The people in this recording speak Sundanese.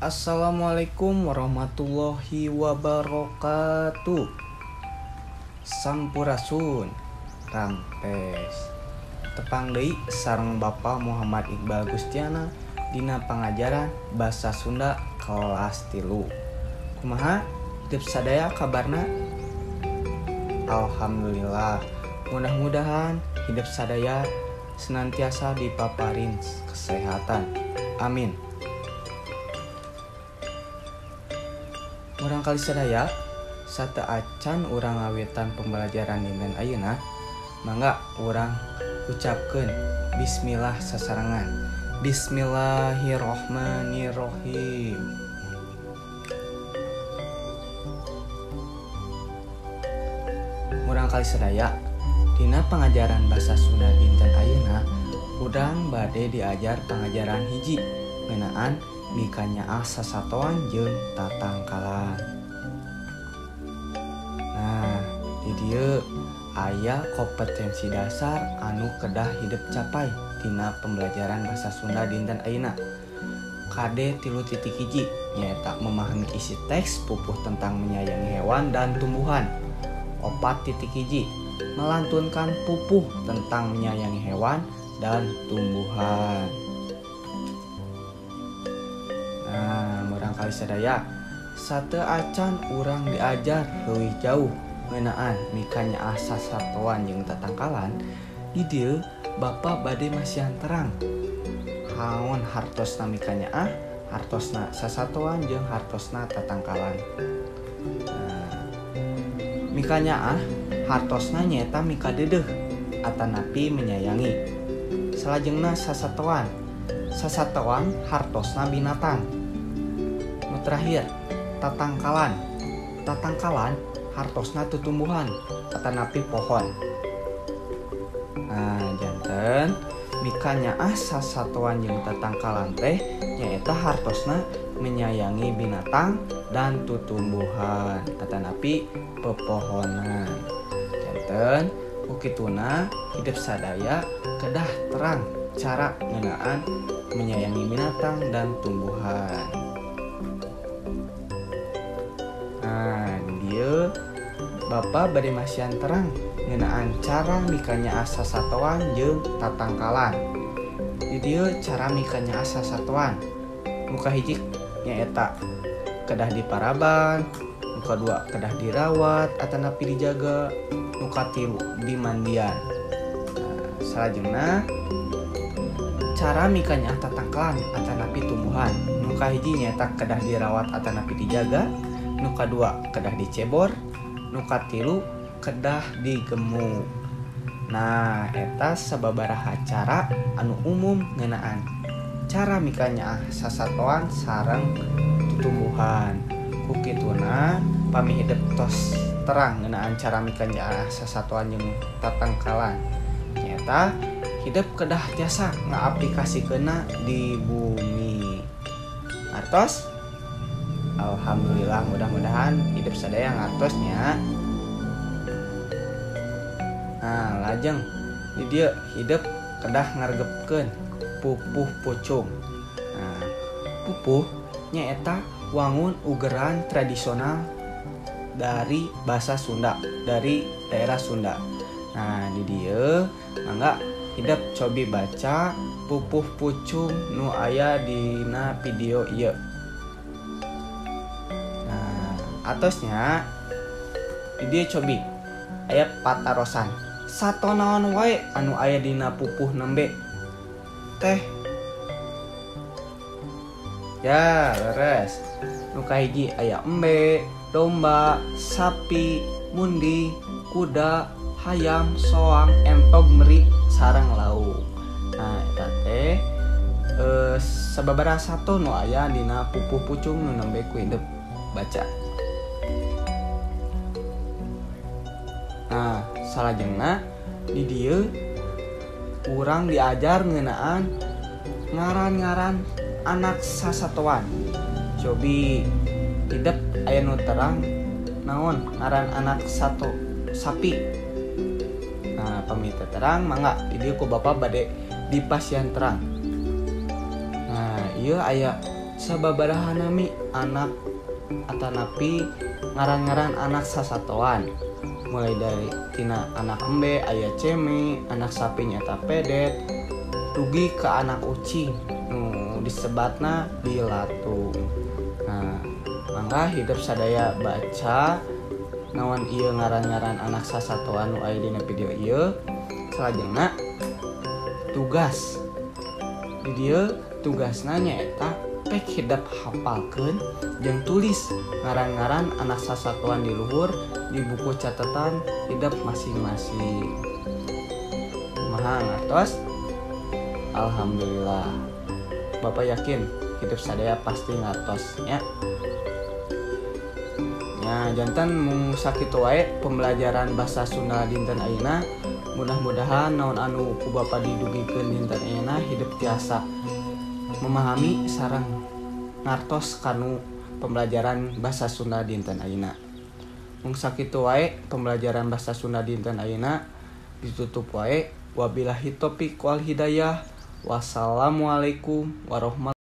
Assalamualaikum warahmatullahi wabarakatuh. Sampurasun rampes tepang deui sareng Bapak Muhammad Iqbal Gustiana dina pangajaran basa Sunda kelas 3. Kumaha hidup sadaya kabarna? Alhamdulillah. Mudah-mudahan hidup sadaya senantiasa dipaparin kesehatan. Amin. Urang kali sadaya sateuacan urang ngawitan pembelajaran dinten ayeuna, mangga urang ucapkeun bismillah sasarangan. Bismillahirrohmanirrohim. Urang kali sadaya dina pangajaran basa Sunda dinten ayeuna urang bade diajar pangajaran hiji ngeunaan mikanyaah sasatoan jeung tatangkalan. Nah, di dieu aya kompetensi dasar anu kedah hidup capai dina pembelajaran basa Sunda dinten ayeuna. Kade 3.1 nyaeta memahami isi teks pupuh tentang menyayangi hewan dan tumbuhan. 4.1 melantunkan pupuh tentang menyayangi hewan dan tumbuhan. Urang kali sadaya sateuacan urang diajar leuwih jauh ngeunaan mikanyaah sasatoan jeung tatangkalan. Di dieu Bapa bade masihan terang haon hartosna mikanyaah, hartosna sasatoan jeung hartosna tatangkalan. Mikanyaah hartosna nyaeta mika deudeuh atanapi menyayangi. Salajengna sasatoan hartosna binatang. Terakhir tatangkalan hartosna tutumbuhan atanapi pohon. Janten mikanyaah sasatoan jeung tatangkalan teh nyaeta hartosna menyayangi binatang dan tutumbuhan atanapi pepohonan. Janten ukituna hidup sadaya kedah terang cara ngeunaan menyayangi binatang dan tumbuhan. Dieu Bapa bade masihan terang ngeunaan cara mikanyaah sasatoan jeung tatangkalan. Di dieu cara mikanyaah sasatoan. Muka hiji nyaeta kedah diparaban, muka 2 kedah dirawat atanapi dijaga, muka 3 dimandian. Salajengna cara mikanyaah tatangkalan atanapi tumbuhan. Muka hiji nyaeta kedah dirawat atanapi dijaga, nuka 2 kedah dicebor, nuka 3 kedah digemuk. Nah, eta sababaraha cara anu umum ngeunaan cara mikanyaah sasatoan sareng tutumbuhan. Kukituna pami hidup tos terang ngeunaan cara mikanyaah sasatoan jeung tatangkalan. Nyata hidup kedah tiasa ngaaplikasikeunna di bumi. Artos alhamdulillah, mudah-mudahan hidup sadaya ngartosnya. Lajeng di dieu hidup kedah ngaregepkeun pupuh pucung. Pupuh nyaeta wangun ugeran tradisional dari basa Sunda, dari daerah Sunda. Di dieu mangga hidup cobi baca pupuh pucung nu aya dina video ieu. Atosnya di dieu cobi aya patarosan satonaon wae anu aya dina pupuh nembe teh. Ya leres. Nu kahiji aya embe, domba, sapi, mundi, kuda, hayam, soang, entog, meri, sareng lauk. Eta teh sababaraha sato nu aya dina pupuh pucung nu nembe ku hidup baca. Salajengna di dieu urang diajar ngeunaan ngaran-ngaran anak sasatoan. Cobi hidup aya nu terang naon ngaran anak sato sapi. Pamita terang mangga di dieu ku Bapa bade dipasihan terang. Ieu aya sababaraha nami anak atanapi ngaran-ngaran anak sasatoan, mulai dari tina anak embe aya ceme, anak sapi nyata pedet, dugi ke anak ucing disebatna bilatung. Nah, mangga hidup sadaya baca naon ieu ngaran-ngaran anak sasatoan nu aya dina video ieu. Salajengna tugas di dieu tugasna nyaeta pek hidup hafalkeun jeung tulis ngaran-ngaran anak sasatoan di luhur di buku catatan hidup masing-masing. Kumaha ngartos? Alhamdulillah. Bapak yakin hidup sadaya pasti ngartosnya. Nya jantan mung sakitu wae pembelajaran basa Sunda dinten ayeuna. Mudah-mudahan naon anu ku Bapak didugikeun dinten ayeuna hidup tiasa memahami sareng ngartos kanu pembelajaran basa Sunda dinten ayeuna. Mung sakitu wae pembelajaran basa Sunda dinten ayeuna ditutup wae. Wabillahi taufiq wal hidayah. Wassalamualaikum warahmatullahi